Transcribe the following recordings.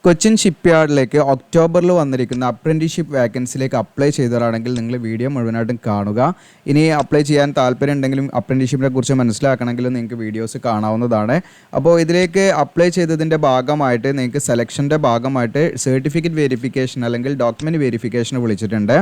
കൊച്ചിൻ ഷിപ്പ്യാർഡിലേക്ക് ഒക്ടോബറിൽ വന്നിരിക്കുന്ന apprenticeship വാക്കൻസിയിലേക്ക് apply ചെയ്തവരാണെങ്കിൽ നിങ്ങൾ വീഡിയോ മുഴുവനായിട്ടും കാണുക. ഇനി അപ്ലൈ ചെയ്യാൻ താല്പര്യം ഉണ്ടെങ്കിലും അപ്രന്റീസ്ഷിപ്പിനെ കുറിച്ച് മനസ്സിലാക്കണമെങ്കിലും നിങ്ങൾക്ക് വീഡിയോസ് കാണാവുന്നതാണ്. അപ്പോൾ ഇതിലേക്ക് അപ്ലൈ ചെയ്തതിൻ്റെ ഭാഗമായിട്ട് നിങ്ങൾക്ക് സെലക്ഷൻ്റെ ഭാഗമായിട്ട് സർട്ടിഫിക്കറ്റ് വെരിഫിക്കേഷൻ അല്ലെങ്കിൽ ഡോക്യുമെൻറ്റ് വെരിഫിക്കേഷൻ വിളിച്ചിട്ടുണ്ട്.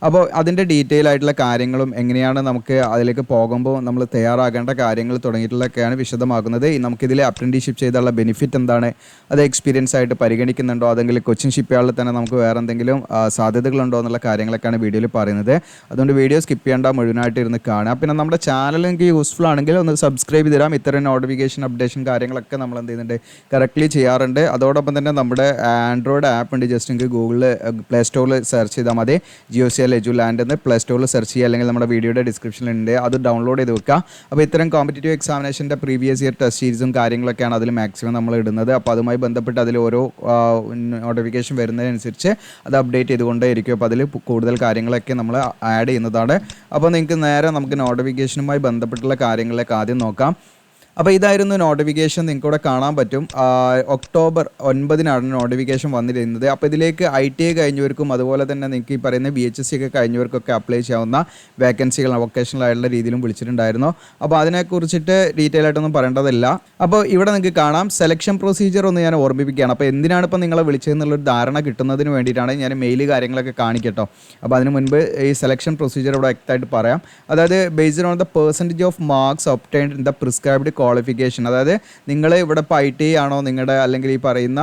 അപ്പോൾ അതിൻ്റെ ഡീറ്റെയിൽ ആയിട്ടുള്ള കാര്യങ്ങളും എങ്ങനെയാണ് നമുക്ക് അതിലേക്ക് പോകുമ്പോൾ നമ്മൾ തയ്യാറാകേണ്ട കാര്യങ്ങൾ തുടങ്ങിയിട്ടുള്ളതൊക്കെയാണ് വിശദമാക്കുന്നത്. നമുക്കിതിൽ അപ്രന്റീസ്ഷിപ്പ് ചെയ്തുള്ള ബെനിഫിറ്റ് എന്താണ്, അത് എക്സ്പീരിയൻസ് ആയിട്ട് പരിഗണിക്കുന്നുണ്ടോ, അതെങ്കിൽ കൊച്ചിൻ ഷിപ്പ്യാർഡിൽ തന്നെ നമുക്ക് വേറെ എന്തെങ്കിലും സാധ്യതകളുണ്ടോ എന്നുള്ള കാര്യങ്ങളൊക്കെയാണ് വീഡിയോയിൽ പറയുന്നത്. അതുകൊണ്ട് വീഡിയോ സ്കിപ്പ് ചെയ്യേണ്ട, മുഴുവനായിട്ട് ഇരുന്ന് കാണുക. പിന്നെ നമ്മുടെ ചാനൽ നിങ്ങൾക്ക് യൂസ്ഫുൾ ആണെങ്കിൽ ഒന്ന് സബ്സ്ക്രൈബ് ചെയ്ത് തരാം. ഇത്തരം നോട്ടിഫിക്കേഷൻ അപ്ഡേഷൻ കാര്യങ്ങളൊക്കെ നമ്മൾ എന്ത് ചെയ്യുന്നുണ്ട്, കറക്റ്റ്ലി ചെയ്യാറുണ്ട്. അതോടൊപ്പം തന്നെ നമ്മുടെ ആൻഡ്രോയിഡ് ആപ്പ് ഉണ്ട്, ജസ്റ്റ് നിങ്ങൾക്ക് ഗൂഗിളിൽ പ്ലേ സ്റ്റോറിൽ സെർച്ച് ചെയ്താൽ മതി. GOCL EduLand എന്ന് പ്ലേ സ്റ്റോറിൽ സെർച്ച് ചെയ്യുക, അല്ലെങ്കിൽ നമ്മുടെ വീഡിയോയുടെ ഡിസ്ക്രിപ്ഷനിലുണ്ട്, അത് ഡൗൺലോഡ് ചെയ്ത് വെക്കുക. അപ്പോൾ ഇത്തരം കോമ്പറ്റേറ്റീവ് എക്സാമിനേഷൻ്റെ പ്രീവിയസ് ഇയർ ടെസ്റ്റ് സീരീസും കാര്യങ്ങളൊക്കെയാണ് അതിൽ മാക്സിമം നമ്മൾ ഇടുന്നത്. അപ്പോൾ അതുമായി ബന്ധപ്പെട്ട് അതിൽ ഓരോ നോട്ടിഫിക്കേഷൻ വരുന്നതിനനുസരിച്ച് അത് അപ്ഡേറ്റ് ചെയ്തുകൊണ്ടേയിരിക്കും. അപ്പോൾ അതിൽ കൂടുതൽ കാര്യങ്ങളൊക്കെ നമ്മൾ ആഡ് ചെയ്യുന്നതാണ്. അപ്പോൾ നിങ്ങൾക്ക് നേരെ നമുക്ക് നോട്ടിഫിക്കേഷനുമായി ബന്ധപ്പെട്ടുള്ള കാര്യങ്ങളിലേക്ക് ആദ്യം നോക്കാം. അപ്പോൾ ഇതായിരുന്നു നോട്ടിഫിക്കേഷൻ, നിങ്ങൾക്കിവിടെ കാണാൻ പറ്റും. ഒക്ടോബർ 9 നോട്ടിഫിക്കേഷൻ വന്നിരുന്നത്. അപ്പോൾ ഇതിലേക്ക് ITI കഴിഞ്ഞവർക്കും അതുപോലെ തന്നെ നിങ്ങൾക്ക് ഈ പറയുന്ന BHSC ഒക്കെ കഴിഞ്ഞവർക്കൊക്കെ അപ്ലൈ ചെയ്യാവുന്ന വേക്കൻസികൾ വൊക്കേഷണലായിട്ടുള്ള രീതിയിലും വിളിച്ചിട്ടുണ്ടായിരുന്നു. അപ്പോൾ അതിനെക്കുറിച്ചിട്ട് ഡീറ്റെയിൽ ആയിട്ടൊന്നും പറയേണ്ടതില്ല. അപ്പോൾ ഇവിടെ നിങ്ങൾക്ക് കാണാം സെലക്ഷൻ പ്രൊസീജിയർ ഒന്ന് ഞാൻ ഓർമ്മിപ്പിക്കുകയാണ്. അപ്പോൾ എന്തിനാണ് ഇപ്പോൾ നിങ്ങളെ വിളിച്ചതെന്നുള്ളൊരു ധാരണ കിട്ടുന്നതിന് വേണ്ടിയിട്ടാണ് ഞാൻ മെയിൽ കാര്യങ്ങളൊക്കെ കാണിക്കട്ടോ. അപ്പോൾ അതിന് മുൻപ് ഈ സെലക്ഷൻ പ്രൊസീജിയർ ഇവിടെ വ്യക്തമായിട്ട് പറയാം. അതായത് based on the percentage of marks obtained in the prescribed qualification. അതായത് നിങ്ങൾ ഇവിടെ ഇപ്പോൾ ITI ആണോ നിങ്ങളുടെ, അല്ലെങ്കിൽ ഈ പറയുന്ന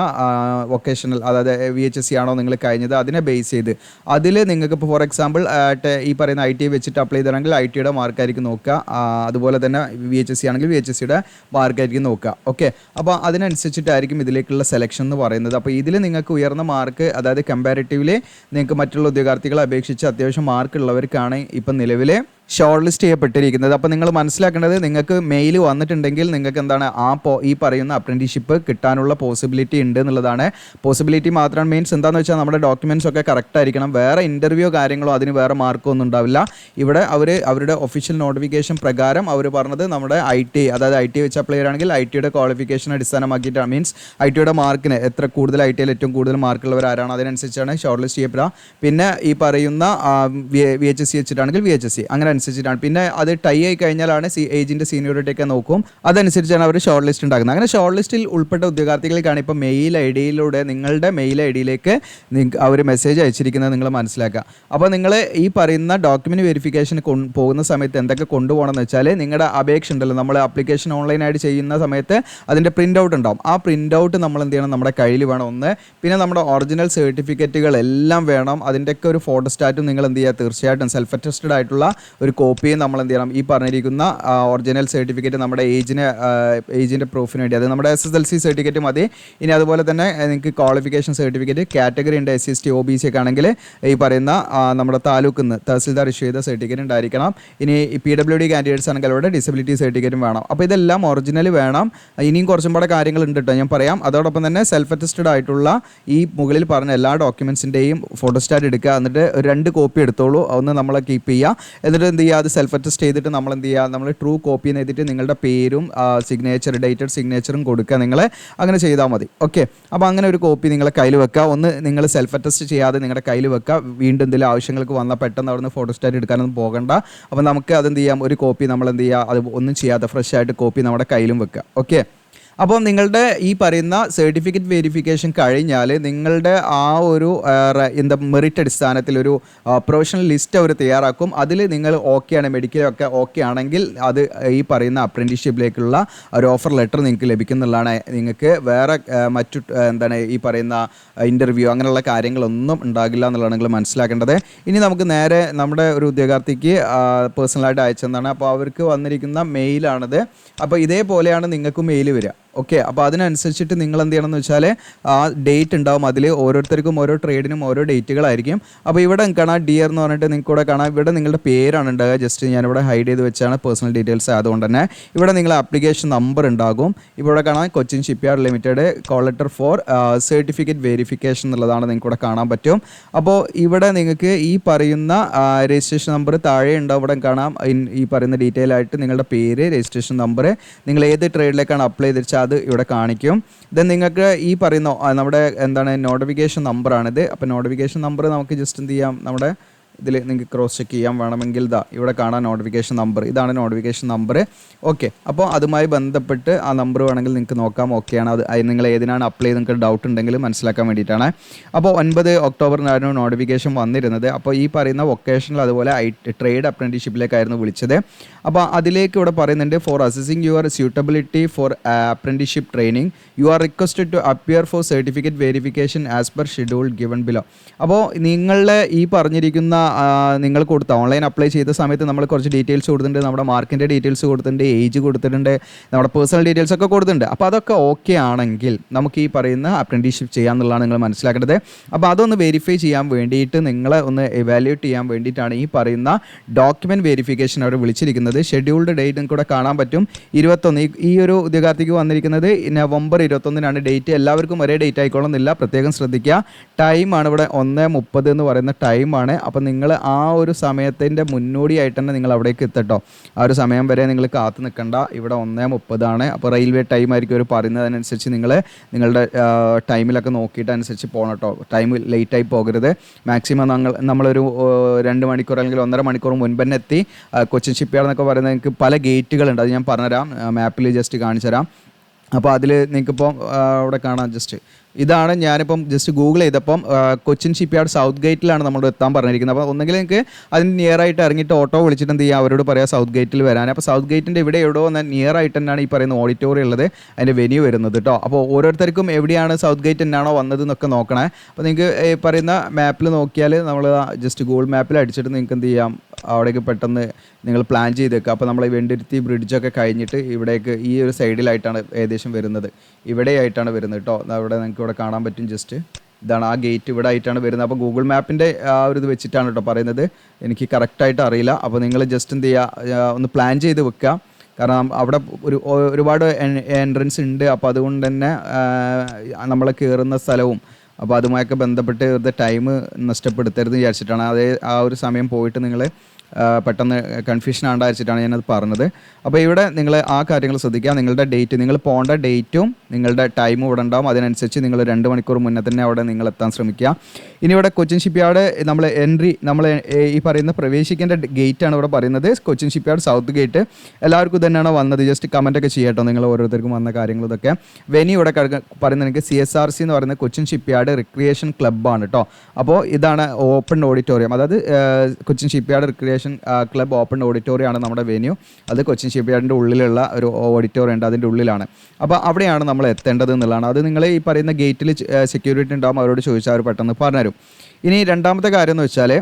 വൊക്കേഷണൽ അതായത് VHSC ആണോ നിങ്ങൾ കഴിഞ്ഞത്, അതിനെ ബേസ് ചെയ്ത് അതിൽ നിങ്ങൾക്ക് ഇപ്പോൾ ഫോർ എക്സാമ്പിൾ ഈ പറയുന്ന ITI വെച്ചിട്ട് അപ്ലൈ ചെയ്തിട്ടുണ്ടെങ്കിൽ ITIയുടെ മാർക്കായിരിക്കും നോക്കുക. അതുപോലെ തന്നെ VHSC ആണെങ്കിൽ VHSCയുടെ മാർക്കായിരിക്കും നോക്കുക. ഓക്കെ, അപ്പോൾ അതിനനുസരിച്ചിട്ടായിരിക്കും ഇതിലേക്കുള്ള സെലക്ഷൻ എന്ന് പറയുന്നത്. അപ്പോൾ ഇതിൽ നിങ്ങൾക്ക് ഉയർന്ന മാർക്ക്, അതായത് കമ്പാരിറ്റീവ്ലി നിങ്ങൾക്ക് മറ്റുള്ള ഉദ്യോഗാർത്ഥികളെ അപേക്ഷിച്ച് അത്യാവശ്യം മാർക്ക് ഉള്ളവർക്കാണ് ഇപ്പം നിലവിൽ ഷോർട്ട് ലിസ്റ്റ് ചെയ്യപ്പെട്ടിരിക്കുന്നത്. അപ്പോൾ നിങ്ങൾ മനസ്സിലാക്കേണ്ടത്, നിങ്ങൾക്ക് മെയിൽ വന്നിട്ടുണ്ടെങ്കിൽ നിങ്ങൾക്ക് എന്താണ് ഈ പറയുന്ന അപ്രന്റീസ്ഷിപ്പ് കിട്ടാനുള്ള പോസിബിലിറ്റി ഉണ്ട് എന്നുള്ളതാണ്. പോസിബിലിറ്റി മാത്രം മീൻസ് എന്താണെന്ന് വെച്ചാൽ നമ്മുടെ ഡോക്യുമെൻറ്റ്സ് ഒക്കെ കറക്റ്റ് ആയിരിക്കണം. വേറെ ഇൻ്റർവ്യൂ കാര്യങ്ങളോ അതിന് വേറെ മാർക്കോ ഒന്നും ഉണ്ടാവില്ല. ഇവിടെ അവരുടെ ഒഫീഷ്യൽ നോട്ടിഫിക്കേഷൻ പ്രകാരം അവർ പറഞ്ഞത് നമ്മുടെ ITI, അതായത് ITI വെച്ച് അപ്ലൈ ചെയ്യുകയാണെങ്കിൽ ITIയുടെ ക്വാളിഫിക്കേഷൻ അടിസ്ഥാനമാക്കിയിട്ടാണ്, മീൻസ് ITIയുടെ മാർക്കിന് എത്ര കൂടുതൽ ITIയിൽ ഏറ്റവും കൂടുതൽ മാർക്കുള്ളവർ ആരാണ് അതിനനുസരിച്ചാണ് ഷോർട്ട് ലിസ്റ്റ് ചെയ്യപ്പെടുക. പിന്നെ ഈ പറയുന്ന VHSC വെച്ചിട്ടാണെങ്കിൽ VHSC അങ്ങനെ അനുസരിച്ചിട്ടാണ്. പിന്നെ അത് ടൈ ആയി കഴിഞ്ഞാലാണ് ഏജിൻ്റെ സീനിയോറിറ്റി ഒക്കെ നോക്കും, അതനുസരിച്ചാണ് അവർ ഷോർട്ട് ലിസ്റ്റ് ഉണ്ടാക്കുന്നത്. അങ്ങനെ ഷോർട്ട് ലിസ്റ്റിൽ ഉൾപ്പെട്ട ഉദ്യോഗാർത്ഥികൾക്കാണ് ഇപ്പോൾ മെയിൽ ID-യിലൂടെ നിങ്ങളുടെ മെയിൽ ID-യിലേക്ക് അവർ മെസ്സേജ് അയച്ചിരിക്കുന്നത് നിങ്ങൾ മനസ്സിലാക്കുക. അപ്പോൾ നിങ്ങൾ ഈ പറയുന്ന ഡോക്യുമെൻറ്റ് വെരിഫിക്കേഷന് പോകുന്ന സമയത്ത് എന്തൊക്കെ കൊണ്ടുപോകണമെന്ന് വെച്ചാൽ, നിങ്ങളുടെ അപേക്ഷ ഉണ്ടല്ലോ, നമ്മൾ ആപ്ലിക്കേഷൻ ഓൺലൈനായിട്ട് ചെയ്യുന്ന സമയത്ത് അതിൻ്റെ പ്രിൻ്റ് ഔട്ട് ഉണ്ടാവും. ആ പ്രിൻ്റ് ഔട്ട് നമ്മൾ എന്ത് ചെയ്യണം, നമ്മുടെ കയ്യിൽ വേണം ഒന്ന്. പിന്നെ നമ്മുടെ ഒറിജിനൽ സർട്ടിഫിക്കറ്റുകൾ എല്ലാം വേണം. അതിൻ്റെയൊക്കെ ഒരു ഫോട്ടോസ്റ്റാറ്റും നിങ്ങൾ എന്ത് ചെയ്യുക, തീർച്ചയായിട്ടും സെൽഫ് അറ്റസ്റ്റഡ് ആയിട്ടുള്ള ഒരു കോപ്പിയും നമ്മൾ എന്ത് ചെയ്യണം, ഈ പറഞ്ഞിരിക്കുന്ന ഒറിജിനൽ സർട്ടിഫിക്കറ്റ് നമ്മുടെ ഏജിൻ്റെ പ്രൂഫിന് വേണ്ടി, അത് നമ്മുടെ SSLC സർട്ടിഫിക്കറ്റ് മതി. ഇനി അതുപോലെ തന്നെ നിങ്ങൾക്ക് ക്വാളിഫിക്കേഷൻ സർട്ടിഫിക്കറ്റ്, കാറ്റഗറി ഉണ്ട് SC/ST OBC ഒക്കെ ആണെങ്കിൽ ഈ പറയുന്ന നമ്മുടെ താലൂക്കിൽ നിന്ന് തഹസിൽദാർ ഇഷ്യൂ ചെയ്ത സർട്ടിഫിക്കറ്റ് ഉണ്ടായിരിക്കണം. ഇനി PWD കാൻഡിഡേറ്റ്സ് ആണെങ്കിൽ അവരുടെ ഡിസബിലിറ്റി സർട്ടിഫിക്കറ്റും വേണം. അപ്പോൾ ഇതെല്ലാം ഒറിജിനൽ വേണം. ഇനിയും കുറച്ചും കൂടെ കാര്യങ്ങളുണ്ട് കേട്ടോ, ഞാൻ പറയാം. അതോടൊപ്പം തന്നെ സെൽഫ് അറ്റസ്റ്റഡ് ആയിട്ടുള്ള ഈ മുകളിൽ പറഞ്ഞ എല്ലാ ഡോക്യുമെൻസിൻ്റെയും ഫോട്ടോസ്റ്റാറ്റ് എടുക്കുക. എന്നിട്ട് 2 കോപ്പി എടുത്തോളൂ, ഒന്ന് നമ്മൾ കീപ്പ് ചെയ്യുക. എന്നിട്ട് എന്ത് ചെയ്യുക, അത് സെൽഫ് അറ്റസ്റ്റ് ചെയ്തിട്ട് നമ്മൾ എന്ത് ചെയ്യുക, നമ്മൾ ട്രൂ കോപ്പി ചെയ്തിട്ട് നിങ്ങളുടെ പേരും സിഗ്നേച്ചർ, ഡേറ്റഡ് സിഗ്നേച്ചറും കൊടുക്കുക. നിങ്ങൾ അങ്ങനെ ചെയ്താൽ മതി. ഓക്കെ, അപ്പോൾ അങ്ങനെ ഒരു കോപ്പി നിങ്ങളെ കയ്യിൽ വെക്കുക. ഒന്ന് നിങ്ങൾ സെൽഫ് അറ്റസ്റ്റ് ചെയ്യാതെ നിങ്ങളുടെ കയ്യിൽ വെക്കുക. വീണ്ടും എന്തെങ്കിലും ആവശ്യങ്ങൾക്ക് വന്നാൽ പെട്ടെന്ന് അവിടുന്ന് ഫോട്ടോസ്റ്റാറ്റ് എടുക്കാനൊന്നും പോകണ്ട. അപ്പോൾ നമുക്ക് അതെന്ത് ചെയ്യാം, ഒരു കോപ്പി നമ്മൾ എന്ത് ചെയ്യുക, അത് ഒന്നും ചെയ്യാതെ ഫ്രഷ് ആയിട്ട് കോപ്പി നമ്മുടെ കയ്യിലും വെക്കുക. ഓക്കെ, അപ്പോൾ നിങ്ങളുടെ ഈ പറയുന്ന സർട്ടിഫിക്കറ്റ് വെരിഫിക്കേഷൻ കഴിഞ്ഞാൽ നിങ്ങളുടെ ആ ഒരു മെറിറ്റ് അടിസ്ഥാനത്തിൽ ഒരു പ്രൊഫഷണൽ ലിസ്റ്റ് അവർ തയ്യാറാക്കും. അതിൽ നിങ്ങൾ ഓക്കെയാണ്, മെഡിക്കലൊക്കെ ഓക്കെ ആണെങ്കിൽ അത് ഈ പറയുന്ന അപ്രന്റീസ്ഷിപ്പിലേക്കുള്ള ഒരു ഓഫർ ലെറ്റർ നിങ്ങൾക്ക് ലഭിക്കുന്നുള്ളതാണ്. നിങ്ങൾക്ക് വേറെ മറ്റു ഈ പറയുന്ന ഇൻ്റർവ്യൂ അങ്ങനെയുള്ള കാര്യങ്ങളൊന്നും ഉണ്ടാകില്ല എന്നുള്ളതാണ് നിങ്ങൾ മനസ്സിലാക്കേണ്ടത്. ഇനി നമുക്ക് നേരെ നമ്മുടെ ഒരു ഉദ്യോഗാർത്ഥിക്ക് പേഴ്സണലായിട്ട് അയച്ചെന്നാണ്. അപ്പോൾ അവർക്ക് വന്നിരിക്കുന്ന മെയിലാണിത്. അപ്പോൾ ഇതേപോലെയാണ് നിങ്ങൾക്ക് മെയിൽ വരിക. ഓക്കെ, അപ്പോൾ അതിനനുസരിച്ചിട്ട് നിങ്ങൾ എന്ത് ചെയ്യണമെന്ന് വെച്ചാൽ ആ ഡേറ്റ് ഉണ്ടാവും. അതിൽ ഓരോരുത്തർക്കും ഓരോ ട്രേഡിനും ഓരോ ഡേറ്റുകളായിരിക്കും. അപ്പോൾ ഇവിടെ കാണാം ഡിയർ എന്ന് പറഞ്ഞിട്ട് നിങ്ങൾക്ക് ഇവിടെ കാണാം. ഇവിടെ നിങ്ങളുടെ പേരാണ് ഉണ്ടാകുക. ജസ്റ്റ് ഞാനിവിടെ ഹൈഡ് ചെയ്ത് വെച്ചാണ് പേഴ്സണൽ ഡീറ്റെയിൽസ് ആയതുകൊണ്ട് തന്നെ. ഇവിടെ നിങ്ങൾ ആപ്ലിക്കേഷൻ നമ്പർ ഉണ്ടാകും. ഇവിടെ കാണാം Cochin shipyard limited call letter four certificate verification എന്നുള്ളതാണ് നിങ്ങൾക്ക് ഇവിടെ കാണാൻ പറ്റും. അപ്പോൾ ഇവിടെ നിങ്ങൾക്ക് ഈ പറയുന്ന രജിസ്ട്രേഷൻ നമ്പർ താഴെ ഉണ്ടാവും. ഇവിടെ കാണാം ഈ പറയുന്ന ഡീറ്റെയിൽ ആയിട്ട് നിങ്ങളുടെ പേര്, രജിസ്ട്രേഷൻ നമ്പർ, നിങ്ങൾ ഏത് ട്രേഡിലേക്കാണ് അപ്ലൈ ചെയ്തിരിച്ചാൽ അത് ഇവിടെ കാണിക്കും. ദെൻ നിങ്ങൾക്ക് ഈ പറയുന്ന നമ്മുടെ എന്താണ് നോട്ടിഫിക്കേഷൻ നമ്പറാണിത്. അപ്പോൾ നോട്ടിഫിക്കേഷൻ നമ്പർ നമുക്ക് ജസ്റ്റ് എന്ത് ചെയ്യാം, നമ്മുടെ ഇതിൽ നിങ്ങൾക്ക് ക്രോസ് ചെക്ക് ചെയ്യാൻ വേണമെങ്കിൽ ഇവിടെ കാണാൻ നോട്ടിഫിക്കേഷൻ നമ്പർ, ഇതാണ് നോട്ടിഫിക്കേഷൻ നമ്പർ. ഓക്കെ, അപ്പോൾ അതുമായി ബന്ധപ്പെട്ട് ആ നമ്പർ വേണമെങ്കിൽ നിങ്ങൾക്ക് നോക്കാം. ഓക്കെയാണ്, അത് നിങ്ങൾ ഏതിനാണ് അപ്ലൈ ചെയ്ത് നിങ്ങൾക്ക് ഡൗട്ട് ഉണ്ടെങ്കിൽ മനസ്സിലാക്കാൻ വേണ്ടിയിട്ടാണ്. അപ്പോൾ 9 ഒക്ടോബറിനായിരുന്നു നോട്ടിഫിക്കേഷൻ വന്നിരുന്നത്. അപ്പോൾ ഈ പറയുന്ന വൊക്കേഷണൽ അതുപോലെ ട്രേഡ് അപ്രന്റീഷിപ്പിലേക്കായിരുന്നു വിളിച്ചത്. അപ്പോൾ അതിലേക്ക് ഇവിടെ പറയുന്നുണ്ട്, for assessing your suitability for apprenticeship training you are requested to appear for certificate verification as per schedule given below. അപ്പോൾ നിങ്ങളുടെ ഈ പറഞ്ഞിരിക്കുന്ന നിങ്ങൾ കൊടുത്ത ഓൺലൈൻ അപ്ലൈ ചെയ്ത സമയത്ത് നമ്മൾ കുറച്ച് ഡീറ്റെയിൽസ് കൊടുത്തിട്ടുണ്ട്, നമ്മുടെ മാർക്കിൻ്റെ ഡീറ്റെയിൽസ് കൊടുത്തിട്ടുണ്ട്, ഏജ് കൊടുത്തിട്ടുണ്ട്, നമ്മുടെ പേഴ്സണൽ ഡീറ്റെയിൽസ് ഒക്കെ കൊടുത്തിട്ടുണ്ട്. അപ്പോൾ അതൊക്കെ ഓക്കെ ആണെങ്കിൽ നമുക്ക് ഈ പറയുന്ന അപ്രന്റീഷിപ്പ് ചെയ്യാമെന്നുള്ളതാണ് നിങ്ങൾ മനസ്സിലാക്കേണ്ടത്. അപ്പോൾ അതൊന്ന് വെരിഫൈ ചെയ്യാൻ വേണ്ടിയിട്ട് നിങ്ങളെ ഒന്ന് എവാലുവേറ്റ് ചെയ്യാൻ വേണ്ടിയിട്ടാണ് ഈ പറയുന്ന ഡോക്യുമെൻറ്റ് വെരിഫിക്കേഷൻ അവർ വിളിച്ചിരിക്കുന്നത്. ഷെഡ്യൂൾഡ് ഡേറ്റ് നിങ്ങൾക്ക് ഇവിടെ കാണാൻ പറ്റും, 21. ഈ ഒരു ഉദ്യോഗാർത്ഥിക്ക് വന്നിരിക്കുന്നത് നവംബർ 21 ഡേറ്റ്. എല്ലാവർക്കും ഒരേ ഡേറ്റ് ആയിക്കോളുന്നില്ല, പ്രത്യേകം ശ്രദ്ധിക്കുക. ടൈമാണ് ഇവിടെ 1:30 എന്ന് പറയുന്ന ടൈമാണ്. അപ്പോൾ നിങ്ങൾ ആ ഒരു സമയത്തിൻ്റെ മുന്നോടിയായിട്ട് തന്നെ നിങ്ങൾ അവിടേക്ക് എത്തട്ടോ. ആ ഒരു സമയം വരെ നിങ്ങൾ കാത്തു നിൽക്കണ്ട. ഇവിടെ 1:30. അപ്പോൾ റെയിൽവേ ടൈം ആയിരിക്കും അവർ പറയുന്നതിനനുസരിച്ച് നിങ്ങളുടെ ടൈമിലൊക്കെ നോക്കിയിട്ട് അനുസരിച്ച് പോകണം കേട്ടോ. ടൈം ലേറ്റായി പോകരുത്. മാക്സിമം നമ്മളൊരു 2 മണിക്കൂർ അല്ലെങ്കിൽ 1.5 മണിക്കൂർ മുൻപ് തന്നെ എത്തി. കൊച്ചിൻ ഷിപ്പ്യാർഡ് എന്നൊക്കെ പറയുന്നത് നിങ്ങൾക്ക് പല ഗേറ്റുകളുണ്ട്, അത് ഞാൻ പറഞ്ഞുതരാം, മാപ്പിൽ ജസ്റ്റ് കാണിച്ചു തരാം. അപ്പോൾ അതിൽ നിങ്ങൾക്കിപ്പോൾ അവിടെ കാണാം. ജസ്റ്റ് ഇതാണ് ഞാനിപ്പം ജസ്റ്റ് ഗൂഗിൾ ചെയ്തപ്പം കൊച്ചിൻ ഷിപ്പ്യാർഡ് സൗത്ത് ഗേറ്റിലാണ് നമ്മൾ എത്താൻ പറഞ്ഞിരിക്കുന്നത്. അപ്പോൾ ഒന്നെങ്കിൽ നിങ്ങൾക്ക് അതിന് നിയർ ആയിട്ട് ഇറങ്ങിയിട്ട് ഓട്ടോ വിളിച്ചിട്ട് എന്ത് ചെയ്യുക, അവരോട് പറയാം സൗത്ത് ഗേറ്റിൽ വരാൻ. അപ്പോൾ സൗത്ത് ഗേറ്റിൻ്റെ ഇവിടെ എവിടെയോ നിയർ ആയിട്ട് തന്നെയാണ് ഈ പറയുന്ന ഓഡിറ്റോറിയം ഉള്ളത്, അതിൻ്റെ വെന്യൂ വരുന്നത് കേട്ടോ. അപ്പോൾ ഓരോരുത്തർക്കും എവിടെയാണ് സൗത്ത് ഗേറ്റ് എന്നാണോ വന്നത് എന്നൊക്കെ നോക്കണേ. അപ്പോൾ നിങ്ങൾക്ക് ഈ പറയുന്ന മാപ്പിൽ നോക്കിയാൽ നമ്മൾ ജസ്റ്റ് ഗൂഗിൾ മാപ്പിൽ അടിച്ചിട്ട് നിങ്ങൾക്ക് എന്ത് ചെയ്യാം, അവിടേക്ക് പെട്ടെന്ന് നിങ്ങൾ പ്ലാൻ ചെയ്ത് വെക്കുക. അപ്പോൾ നമ്മൾ ഈ വെണ്ടിരുത്തി ബ്രിഡ്ജൊക്കെ കഴിഞ്ഞിട്ട് ഇവിടേക്ക് ഈ ഒരു സൈഡിലായിട്ടാണ് ഏകദേശം വരുന്നത്, ഇവിടെയായിട്ടാണ് വരുന്നത് കേട്ടോ. അവിടെ നിങ്ങൾക്ക് ഇവിടെ കാണാൻ പറ്റും. ജസ്റ്റ് ഇതാണ് ആ ഗേറ്റ്, ഇവിടെ ആയിട്ടാണ് വരുന്നത്. അപ്പോൾ ഗൂഗിൾ മാപ്പിൻ്റെ ആ ഒരു ഇത് വെച്ചിട്ടാണ് കേട്ടോ പറയുന്നത്, എനിക്ക് കറക്റ്റായിട്ട് അറിയില്ല. അപ്പോൾ നിങ്ങൾ ജസ്റ്റ് എന്ത് ചെയ്യുക, ഒന്ന് പ്ലാൻ ചെയ്ത് വെക്കുക. കാരണം അവിടെ ഒരുപാട് എൻട്രൻസ് ഉണ്ട്. അപ്പോൾ അതുകൊണ്ട് തന്നെ നമ്മൾ കയറുന്ന സ്ഥലവും അപ്പോൾ അതുമായൊക്കെ ബന്ധപ്പെട്ട് വെറുതെ ടൈം നഷ്ടപ്പെടുത്തരുത് വിചാരിച്ചിട്ടാണ്. ആ ഒരു സമയം പോയിട്ട് നിങ്ങൾ പെട്ടെന്ന് കൺഫ്യൂഷൻ ആണ്ടായിരിച്ചിട്ടാണ് ഞാനത് പറഞ്ഞത്. അപ്പോൾ ഇവിടെ നിങ്ങൾ ആ കാര്യങ്ങൾ ശ്രദ്ധിക്കുക. നിങ്ങളുടെ ഡേറ്റ്, നിങ്ങൾ പോകേണ്ട ഡേറ്റും നിങ്ങളുടെ ടൈമും ഇവിടെ ഉണ്ടാവും. അതിനനുസരിച്ച് നിങ്ങൾ 2 മണിക്കൂർ മുന്നേ തന്നെ അവിടെ നിങ്ങൾ എത്താൻ ശ്രമിക്കുക. ഇനി ഇവിടെ കൊച്ചിൻ ഷിപ്പ്യാർഡ് നമ്മൾ ഈ പറയുന്ന പ്രവേശിക്കേണ്ട ഗേറ്റാണ് ഇവിടെ പറയുന്നത്, കൊച്ചിൻ ഷിപ്പ്യാർഡ് സൗത്ത് ഗേറ്റ്. എല്ലാവർക്കും തന്നെയാണ് വന്നത്, ജസ്റ്റ് കമൻറ്റൊക്കെ ചെയ്യട്ടോ നിങ്ങൾ ഓരോരുത്തർക്കും വന്ന കാര്യങ്ങൾ ഇതൊക്കെ. വെന്യൂ ഇവിടെ പറയുന്നത് എനിക്ക് CSRC എന്ന് പറയുന്നത് കൊച്ചിൻ ഷിപ്പ്യാർഡ് റിക്രിയേഷൻ ക്ലബ്ബാണ് കേട്ടോ. അപ്പോൾ ഇതാണ് ഓപ്പൺ ഓഡിറ്റോറിയം, അതായത് Cochin shipyard recreation club open auditorium ആണ് നമ്മുടെ വെന്യൂ. അത് കൊച്ചിൻ ഷിപ്പ്യാർഡിൻ്റെ ഉള്ളിലുള്ള ഒരു ഓഡിറ്റോറിയം ഉണ്ട്, അതിൻ്റെ ഉള്ളിലാണ്. അപ്പോൾ അവിടെയാണ് നമ്മൾ എത്തേണ്ടത് എന്നുള്ളതാണ്. അത് നിങ്ങൾ ഈ പറയുന്ന ഗേറ്റിൽ സെക്യൂരിറ്റി ഉണ്ടാകും, അവരോട് ചോദിച്ചാൽ അവർ പെട്ടെന്ന് പറഞ്ഞുതരും. ഇനി രണ്ടാമത്തെ കാര്യം എന്ന് വെച്ചാൽ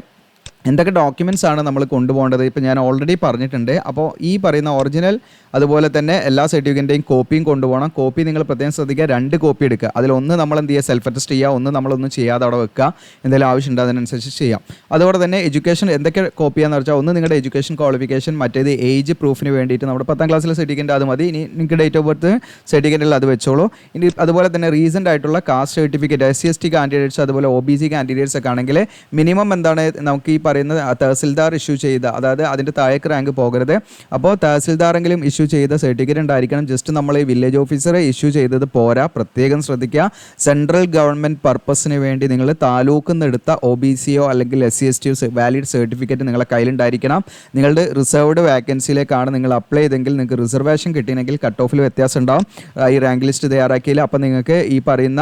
എന്തൊക്കെ ഡോക്യുമെൻറ്റ്സ് ആണ് നമ്മൾ കൊണ്ടുപോകേണ്ടത്. ഇപ്പോൾ ഞാൻ ഓൾറെഡി പറഞ്ഞിട്ടുണ്ട്. അപ്പോൾ ഈ പറയുന്ന ഒറിജിനൽ അതുപോലെ തന്നെ എല്ലാ സർട്ടിഫിക്കറ്റിൻ്റെയും കോപ്പിയും കൊണ്ടുപോകണം. കോപ്പി നിങ്ങൾ പ്രത്യേകം ശ്രദ്ധിക്കുക, 2 കോപ്പി എടുക്കുക. അതിലൊന്ന് നമ്മൾ എന്ത് ചെയ്യുക, സെൽഫ് അറ്റസ്റ്റ് ചെയ്യുക, ഒന്ന് നമ്മളൊന്നും ചെയ്യാതെ അവിടെ വെക്കുക. എന്തെങ്കിലും ആവശ്യമുണ്ട് അതിനനുസരിച്ച് ചെയ്യാം. അതുപോലെ തന്നെ എഡ്യൂക്കേഷൻ എന്തൊക്കെ കോപ്പിയാന്ന് വെച്ചാൽ, ഒന്ന് നിങ്ങളുടെ എഡ്യൂക്കേഷൻ ക്വാളിഫിക്കേഷൻ, മറ്റേത് ഏജ് പ്രൂഫിന് വേണ്ടിയിട്ട് നമ്മുടെ 10ാം ക്ലാസ്സിലെ സർട്ടിഫിക്കറ്റ് അത് മതി. ഇനി നിങ്ങൾക്ക് ഡേറ്റ് ഓഫ് ബർത്ത് സർട്ടിഫിക്കറ്റിൽ അത് വെച്ചോളൂ. ഇനി അതുപോലെ തന്നെ റീസെൻ്റ് ആയിട്ടുള്ള കാസ്റ്റ് സർട്ടിഫിക്കറ്റ്, SC/ST കാൻഡിഡേറ്റ്സ് അതുപോലെ OBC കാൻഡിഡേറ്റ്സ് ഒക്കെ ആണെങ്കിൽ മിനിമം എന്താണ് നമുക്ക് ഈ പറയുന്നത് തഹസിൽദാർ ഇഷ്യൂ ചെയ്ത, അതായത് അതിൻ്റെ താഴേക്ക് റാങ്ക് പോകരുത്. അപ്പോൾ തഹസിൽദാറെങ്കിലും ഇഷ്യൂ ചെയ്ത സർട്ടിഫിക്കറ്റ് ഉണ്ടായിരിക്കണം. ജസ്റ്റ് നമ്മൾ ഈ വില്ലേജ് ഓഫീസറെ ഇഷ്യൂ ചെയ്തത് പോരാ, പ്രത്യേകം ശ്രദ്ധിക്കുക. സെൻട്രൽ ഗവൺമെൻറ് പർപ്പസിന് വേണ്ടി നിങ്ങൾ താലൂക്കിൽ നിന്ന് എടുത്ത OBCയോ അല്ലെങ്കിൽ SC/STയോ വാലിഡ് സർട്ടിഫിക്കറ്റ് നിങ്ങളുടെ കയ്യിലുണ്ടായിരിക്കണം. നിങ്ങളുടെ റിസർവ്ഡ് വാക്കൻസിയിലേക്കാണ് നിങ്ങൾ അപ്ലൈ ചെയ്തെങ്കിൽ നിങ്ങൾക്ക് റിസർവേഷൻ കിട്ടിയെങ്കിൽ കട്ട് ഓഫിൽ വ്യത്യാസം ഉണ്ടാവും ഈ റാങ്ക് ലിസ്റ്റ് തയ്യാറാക്കിയില്ല. അപ്പോൾ നിങ്ങൾക്ക് ഈ പറയുന്ന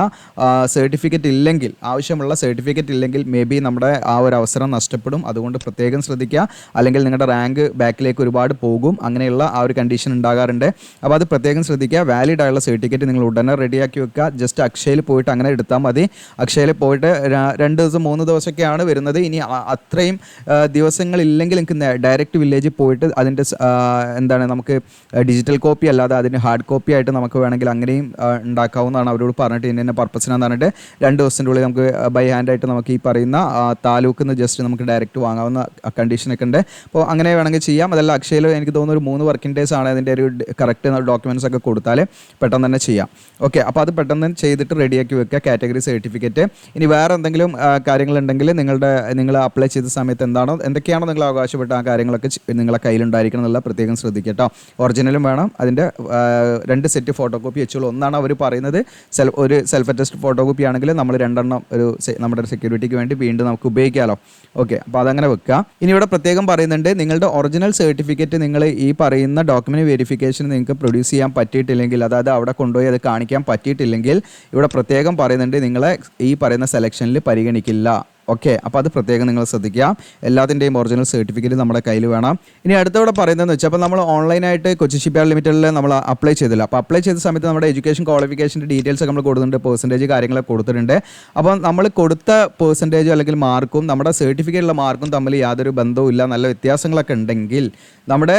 സർട്ടിഫിക്കറ്റ് ഇല്ലെങ്കിൽ, ആവശ്യമുള്ള സർട്ടിഫിക്കറ്റ് ഇല്ലെങ്കിൽ മേ ബി നമ്മുടെ ആ ഒരു അവസരം നഷ്ടപ്പെടും. അതുകൊണ്ട് പ്രത്യേകം ശ്രദ്ധിക്കുക, അല്ലെങ്കിൽ നിങ്ങളുടെ റാങ്ക് ബാക്കിലേക്ക് ഒരുപാട് പോകും. അങ്ങനെയുള്ള ആ ഒരു കണ്ടീഷൻ ഉണ്ടാകാറുണ്ട്. അപ്പോൾ അത് പ്രത്യേകം ശ്രദ്ധിക്കുക. വാലിഡ് ആയുള്ള സർട്ടിഫിക്കറ്റ് നിങ്ങൾ ഉടനെ റെഡിയാക്കി വെക്കുക. ജസ്റ്റ് അക്ഷയയിൽ പോയിട്ട് അങ്ങനെ എടുത്താൽ മതി. അക്ഷയയിൽ പോയിട്ട് 2 ദിവസം 3 ദിവസമൊക്കെയാണ് വരുന്നത്. ഇനി അത്രയും ദിവസങ്ങളില്ലെങ്കിൽ നിങ്ങൾക്ക് ഡയറക്റ്റ് വില്ലേജിൽ പോയിട്ട് അതിൻ്റെ എന്താണ് നമുക്ക് ഡിജിറ്റൽ കോപ്പി അല്ലാതെ അതിന് ഹാർഡ് കോപ്പി ആയിട്ട് നമുക്ക് വേണമെങ്കിൽ അങ്ങനെയും ഉണ്ടാക്കാവുന്നതാണ്. അവരോട് പറഞ്ഞിട്ട് ഇന്ന പർപ്പസിനാന്ന് പറഞ്ഞിട്ട് 2 ദിവസത്തിൻ്റെ ഉള്ളിൽ നമുക്ക് ബൈ ഹാൻഡായിട്ട് നമുക്ക് ഈ പറയുന്ന താലൂക്കിൽ നിന്ന് ജസ്റ്റ് നമുക്ക് ഡയറക്റ്റ് ഡയറക്റ്റ് വാങ്ങാവുന്ന കണ്ടീഷനൊക്കെ ഉണ്ട്. അപ്പോൾ അങ്ങനെ വേണമെങ്കിൽ ചെയ്യാം. അതല്ല അക്ഷയയിൽ എനിക്ക് തോന്നുന്നു ഒരു 3 വർക്കിംഗ് ഡേയ്സ് ആണ് അതിൻ്റെ ഒരു കറക്റ്റ് ഡോക്യുമെൻറ്റ്സ് ഒക്കെ കൊടുത്താൽ പെട്ടെന്ന് തന്നെ ചെയ്യാം. ഓക്കെ, അപ്പോൾ അത് പെട്ടെന്ന് ചെയ്തിട്ട് റെഡിയാക്കി വെക്കുക കാറ്റഗറി സർട്ടിഫിക്കറ്റ്. ഇനി വേറെ എന്തെങ്കിലും കാര്യങ്ങളുണ്ടെങ്കിൽ നിങ്ങൾ അപ്ലൈ ചെയ്ത സമയത്ത് എന്തൊക്കെയാണോ നിങ്ങൾ അവകാശപ്പെട്ട ആ കാര്യങ്ങളൊക്കെ നിങ്ങളെ കയ്യിലുണ്ടായിരിക്കണം എന്നുള്ള പ്രത്യേകം ശ്രദ്ധിക്കുക കേട്ടോ. ഒറിജിനലും വേണം, അതിൻ്റെ 2 സെറ്റ് ഫോട്ടോ കോപ്പി വെച്ചോളൂ. ഒന്നാണ് അവർ പറയുന്നത് ഒരു സെൽഫ് അറ്റസ്റ്റ് ഫോട്ടോ കോപ്പി ആണെങ്കിൽ നമ്മൾ 2 എണ്ണം നമ്മുടെ സെക്യൂരിറ്റിക്ക് വേണ്ടി വീണ്ടും നമുക്ക് ഉപയോഗിക്കാമല്ലോ. ഓക്കെ, അപ്പോൾ അതങ്ങനെ വെക്കുക. ഇനി ഇവിടെ പ്രത്യേകം പറയുന്നുണ്ട്, നിങ്ങളുടെ ഒറിജിനൽ സർട്ടിഫിക്കറ്റ് നിങ്ങൾ ഈ പറയുന്ന ഡോക്യുമെന്റ് വെരിഫിക്കേഷൻ നിങ്ങൾക്ക് പ്രൊഡ്യൂസ് ചെയ്യാൻ പറ്റിയിട്ടില്ലെങ്കിൽ, അതായത് അവിടെ കൊണ്ടുപോയി അത് കാണിക്കാൻ പറ്റിയിട്ടില്ലെങ്കിൽ ഇവിടെ പ്രത്യേകം പറയുന്നുണ്ട് നിങ്ങളെ ഈ പറയുന്ന സെലക്ഷനിൽ പരിഗണിക്കില്ല. ഓക്കെ, അപ്പോൾ അത് പ്രത്യേകം നിങ്ങൾ ശ്രദ്ധിക്കുക. എല്ലാത്തിൻ്റെയും ഒറിജിനൽ സർട്ടിഫിക്കറ്റ് നമ്മുടെ കയ്യിൽ വേണം. ഇനി അടുത്തവിടെ പറയുന്നതെന്ന് വെച്ചാൽ, അപ്പോൾ നമ്മൾ ഓൺലൈനായിട്ട് കൊച്ചിൻ ഷിപ്പ്യാർഡ് ലിമിറ്റഡിൽ നമ്മൾ അപ്ലൈ ചെയ്തില്ല. അപ്പോൾ അപ്ലൈ ചെയ്ത സമയത്ത് നമ്മുടെ എഡ്യൂക്കേഷൻ ക്വാളിഫിക്കേഷൻ്റെ ഡീറ്റെയിൽസ് ഒക്കെ നമ്മൾ കൊടുത്തിട്ടുണ്ട്, പെർസെൻറ്റേജ് കാര്യങ്ങളൊക്കെ കൊടുത്തിട്ടുണ്ട്. അപ്പോൾ നമ്മൾ കൊടുത്ത പെർസെൻറ്റേജോ അല്ലെങ്കിൽ മാർക്കും നമ്മുടെ സർട്ടിഫിക്കറ്റിലുള്ള മാർക്കും തമ്മിൽ യാതൊരു ബന്ധവും ഇല്ല, നല്ല വ്യത്യാസങ്ങളൊക്കെ ഉണ്ടെങ്കിൽ നമ്മുടെ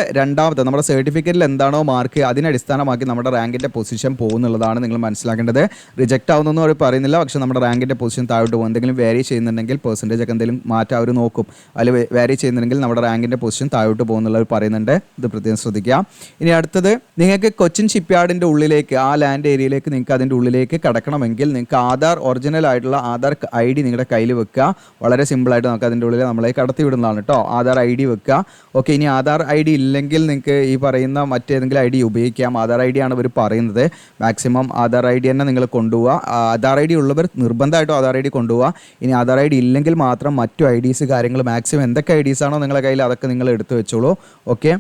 സർട്ടിഫിക്കറ്റിൽ എന്താണോ മാർക്ക് അതിനടിസ്ഥാനമാക്കി നമ്മുടെ റാങ്കിൻ്റെ പൊസിഷൻ പോകുന്നുള്ളതാണ് നിങ്ങൾ മനസ്സിലാക്കേണ്ടത്. റിജക്റ്റ് ആവുന്നൊന്നും അവർ പറയുന്നില്ല, പക്ഷേ നമ്മുടെ റാങ്കിൻ്റെ പൊസിഷൻ താഴോട്ട് പോകും. എന്തെങ്കിലും വേരി ചെയ്യുന്നുണ്ടെങ്കിൽ പെർസെൻറ്റേജ് ഒക്കെ എന്തെങ്കിലും മാറ്റം അവർ നോക്കും. അതിൽ വേരി ചെയ്യുന്നുണ്ടെങ്കിൽ നമ്മുടെ റാങ്കിൻ്റെ പൊസിഷൻ താഴോട്ട് പോകുന്നുള്ളവർ പറയുന്നുണ്ട്. ഇത് പ്രത്യേകം ശ്രദ്ധിക്കുക. ഇനി അടുത്തത്, നിങ്ങൾക്ക് കൊച്ചിൻ ഷിപ്പ്യാർഡിൻ്റെ ഉള്ളിലേക്ക്, ആ ലാൻഡ് ഏരിയയിലേക്ക് നിങ്ങൾക്ക് അതിൻ്റെ ഉള്ളിലേക്ക് കടക്കണമെങ്കിൽ നിങ്ങൾക്ക് ഒറിജിനൽ ആയിട്ടുള്ള ആധാർ ID നിങ്ങളുടെ കയ്യിൽ വെക്കുക. വളരെ സിമ്പിളായിട്ട് നമുക്ക് അതിൻ്റെ ഉള്ളിൽ നമ്മളെ കടത്തി വിടുന്നതാണ് കേട്ടോ. ആധാർ ID വെക്കുക. ഓക്കെ, ഇനി ആധാർ ID ഇല്ലെങ്കിൽ നിങ്ങൾക്ക് ഈ പറയുന്ന മറ്റേതെങ്കിലും ID ഉപയോഗിക്കാം. ആധാർ ID ആണ് ഇവർ പറയുന്നത്. മാക്സിമം ആധാർ ID തന്നെ നിങ്ങൾ കൊണ്ടുപോവുക. ആധാർ ID ഉള്ളവർ നിർബന്ധമായിട്ടും ആധാർ ID കൊണ്ടുപോവുക. ഇനി ആധാർ ID ഇല്ലെങ്കിൽ മാത്രം മറ്റു IDs കാര്യങ്ങൾ മാക്സിമം എന്തൊക്കെ IDs ആണോ നിങ്ങളുടെ കയ്യിൽ അതൊക്കെ നിങ്ങൾ എടുത്തു വെച്ചോളൂ. ഓക്കെ,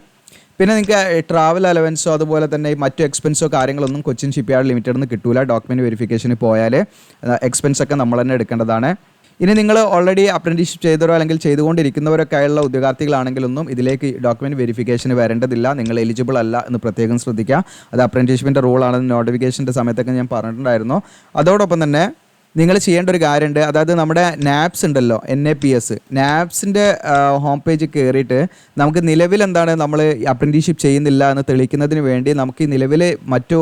പിന്നെ നിങ്ങൾക്ക് ട്രാവൽ അലവൻസോ അതുപോലെ തന്നെ മറ്റു എക്സ്പെൻസോ കാര്യങ്ങളൊന്നും കൊച്ചിൻ ഷിപ്പ്യാർഡ് ലിമിറ്റഡിൽ നിന്ന് കിട്ടൂല. ഡോക്യുമെൻറ്റ് വെരിഫിക്കേഷന് പോയാൽ എക്സ്പെൻസ് ഒക്കെ നമ്മൾ തന്നെ എടുക്കേണ്ടതാണ്. ഇനി നിങ്ങൾ ഓൾറെഡി അപ്രന്റീസ്ഷിപ്പ് ചെയ്തവരോ അല്ലെങ്കിൽ ചെയ്തുകൊണ്ടിരിക്കുന്നവരൊക്കെ ആയുള്ള ഉദ്യോഗാർത്ഥികളാണെങ്കിലൊന്നും ഇതിലേക്ക് ഡോക്യുമെൻറ്റ് വെരിഫിക്കേഷന് വരേണ്ടതില്ല. നിങ്ങൾ എലിജിബിൾ അല്ല എന്ന് പ്രത്യേകം ശ്രദ്ധിക്കുക. അത് അപ്രന്റീസ്ഷിപ്പിൻ്റെ റൂളാണെന്ന് നോട്ടിഫിക്കേഷൻ്റെ സമയത്തൊക്കെ ഞാൻ പറഞ്ഞിട്ടുണ്ടായിരുന്നു. അതോടൊപ്പം തന്നെ നിങ്ങൾ ചെയ്യേണ്ട ഒരു കാര്യമുണ്ട്. അതായത് നമ്മുടെ നാപ്സ് ഉണ്ടല്ലോ, NAPS നാപ്സിൻ്റെ ഹോം പേജ് കയറിയിട്ട് നമുക്ക് നിലവിൽ എന്താണ് നമ്മൾ അപ്രന്റീസ്ഷിപ്പ് ചെയ്യുന്നില്ല എന്ന് തെളിയിക്കുന്നതിന് വേണ്ടി നമുക്ക് ഈ നിലവിൽ മറ്റു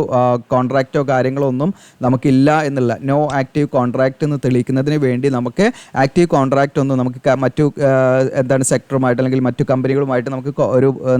കോൺട്രാക്റ്റോ കാര്യങ്ങളോ ഒന്നും നമുക്കില്ല എന്നുള്ള നോ ആക്റ്റീവ് കോൺട്രാക്റ്റ് എന്ന് തെളിയിക്കുന്നതിന് വേണ്ടി നമുക്ക് ആക്റ്റീവ് കോൺട്രാക്റ്റ് ഒന്നും നമുക്ക് മറ്റു സെക്ടറുമായിട്ട് അല്ലെങ്കിൽ മറ്റു കമ്പനികളുമായിട്ട് നമുക്ക്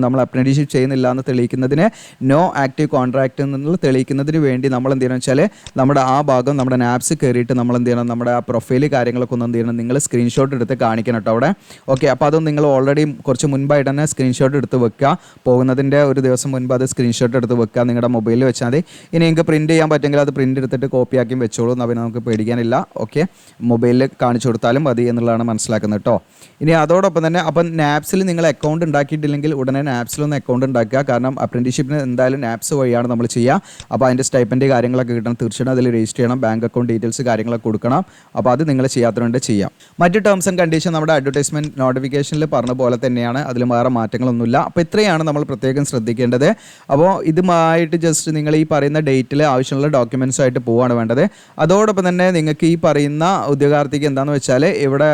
നമ്മൾ അപ്രന്റീസ്ഷിപ്പ് ചെയ്യുന്നില്ല എന്ന് തെളിയിക്കുന്നതിന് നോ ആക്റ്റീവ് കോൺട്രാക്റ്റ് എന്നുള്ള തെളിയിക്കുന്നതിന് വേണ്ടി നമ്മൾ എന്ത് ചെയ്യണമെന്ന് വെച്ചാൽ നമ്മുടെ ആ ഭാഗം നമ്മുടെ നാപ്സ് കയറിയിട്ട് നമ്മൾ എന്ത് ചെയ്യണം, നമ്മുടെ ആ പ്രൊഫൈൽ കാര്യങ്ങളൊക്കെ ഒന്ന് എന്ത് ചെയ്യണം, നിങ്ങൾ സ്ക്രീൻഷോട്ട് എടുത്ത് കാണിക്കണം കേട്ടോ അവിടെ. ഓക്കെ, അപ്പോൾ അത് നിങ്ങൾ ഓൾറെഡി കുറച്ച് മുൻപായിട്ട് തന്നെ സ്ക്രീൻഷോട്ട് എടുത്ത് വെക്കുക. പോകുന്നതിൻ്റെ ഒരു ദിവസം മുൻപ് അത് സ്ക്രീൻഷോട്ട് എടുത്ത് വെക്കുക നിങ്ങളുടെ മൊബൈലിൽ വെച്ചാൽ മതി. ഇനി നിങ്ങൾക്ക് പ്രിൻറ്റ് ചെയ്യാൻ പറ്റുമെങ്കിൽ അത് പ്രിൻറ്റ് എടുത്തിട്ട് കോപ്പിയാക്കി വെച്ചോളൂ. എന്നാൽ പിന്നെ നമുക്ക് പേടിക്കാനില്ല. ഓക്കെ, മൊബൈലിൽ കാണിച്ചു കൊടുത്താലും മതി എന്നുള്ളതാണ് മനസ്സിലാക്കുന്നത് കേട്ടോ. ഇനി അതോടൊപ്പം തന്നെ അപ്പം നാപ്സിൽ നിങ്ങൾ അക്കൗണ്ട് ഉണ്ടാക്കിയിട്ടില്ലെങ്കിൽ ഉടനെ നാപ്സിലൊന്ന് അക്കൗണ്ട് ഉണ്ടാക്കുക. കാരണം അപ്രന്റീസ്ഷിപ്പിന് എന്തായാലും നാപ്സ് വഴിയാണ് നമ്മൾ ചെയ്യുക. അപ്പോൾ അതിൻ്റെ സ്റ്റൈപ്പൻ്റെ കാര്യങ്ങളൊക്കെ കിട്ടണം, തീർച്ചയായിട്ടും അതിൽ രജിസ്റ്റർ ചെയ്യണം, ബാങ്ക് അക്കൗണ്ട് ഡീറ്റെയിൽസ് കാര്യങ്ങളൊക്കെ കൊടുക്കണം. അപ്പോൾ അത് നിങ്ങൾ ചെയ്യാത്തതുകൊണ്ട് ചെയ്യാം. മറ്റ് ടേംസ് ആൻഡ് കണ്ടീഷൻ നമ്മുടെ അഡ്വർടൈസ്മെൻറ്റ് നോട്ടിഫിക്കേഷനിൽ പറഞ്ഞ പോലെ തന്നെയാണ്, അതിൽ വേറെ മാറ്റങ്ങളൊന്നുമില്ല. അപ്പോൾ ഇത്രയാണ് നമ്മൾ പ്രത്യേകം ശ്രദ്ധിക്കേണ്ടത്. അപ്പോൾ ഇതുമായിട്ട് ജസ്റ്റ് നിങ്ങൾ ഈ പറയുന്ന ഡേറ്റിൽ ആവശ്യമുള്ള ഡോക്യുമെൻറ്റ്സ് ആയിട്ട് പോവുകയാണ് വേണ്ടത്. അതോടൊപ്പം തന്നെ നിങ്ങൾക്ക് ഈ പറയുന്ന ഉദ്യോഗാർത്ഥിക്ക് എന്താണെന്ന് വെച്ചാൽ ഇവിടെ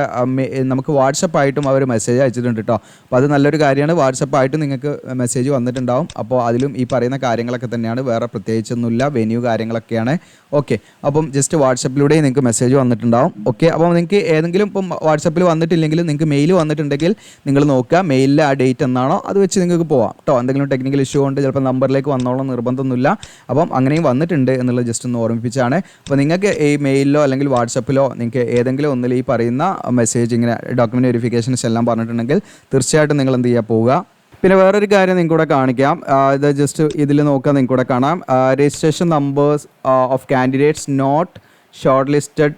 നമുക്ക് വാട്സപ്പായിട്ടും അവർ മെസ്സേജ് അയച്ചിട്ടുണ്ട് കേട്ടോ. അപ്പോൾ അത് നല്ലൊരു കാര്യമാണ്. വാട്സപ്പായിട്ട് നിങ്ങൾക്ക് മെസ്സേജ് വന്നിട്ടുണ്ടാവും. അപ്പോൾ അതിലും ഈ പറയുന്ന കാര്യങ്ങളൊക്കെ തന്നെയാണ്, വേറെ പ്രത്യേകിച്ചൊന്നുമില്ല, വെന്യൂ കാര്യങ്ങളൊക്കെയാണ്. ഓക്കെ, അപ്പം ജസ്റ്റ് വാട്സപ്പിലൂടെ നിങ്ങൾക്ക് മെസ്സേജ് വന്നിട്ടുണ്ടാവും. ഓക്കെ, അപ്പോൾ നിങ്ങൾക്ക് ഏതെങ്കിലും ഇപ്പം വാട്സപ്പിൽ വന്നിട്ടില്ലെങ്കിൽ നിങ്ങൾക്ക് മെയിൽ വന്നിട്ടുണ്ടെങ്കിൽ നിങ്ങൾ നോക്കുക, മെയിലിൽ ആ ഡേറ്റ് എന്നാണോ അത് വെച്ച് നിങ്ങൾക്ക് പോവാം കേട്ടോ. എന്തെങ്കിലും ടെക്നിക്കൽ ഇഷ്യൂ കൊണ്ട് ചിലപ്പോൾ നമ്പറിലേക്ക് വന്നോളം നിർബന്ധമൊന്നുമില്ല. അപ്പം അങ്ങനെയും വന്നിട്ടുണ്ട് എന്നുള്ളത് ജസ്റ്റ് ഒന്ന് ഓർമ്മിപ്പിച്ചാണ്. അപ്പോൾ നിങ്ങൾക്ക് ഈ മെയിലിലോ അല്ലെങ്കിൽ വാട്സപ്പിലോ നിങ്ങൾക്ക് ഏതെങ്കിലും ഒന്നിൽ ഈ പറയുന്ന മെസ്സേജ് ഇങ്ങനെ ഡോക്യുമെൻറ്റ് വെരിഫിക്കേഷൻസ് എല്ലാം പറഞ്ഞിട്ടുണ്ടെങ്കിൽ തീർച്ചയായിട്ടും നിങ്ങൾ എന്ത് ചെയ്യുക, പോവുക. പിന്നെ വേറൊരു കാര്യം നിങ്ങൾക്ക് കൂടെ കാണിക്കാം. ഇത് ജസ്റ്റ് ഇതിൽ നോക്കാൻ നിങ്ങൾക്ക് കൂടെ കാണാം. Registration numbers of candidates not short listed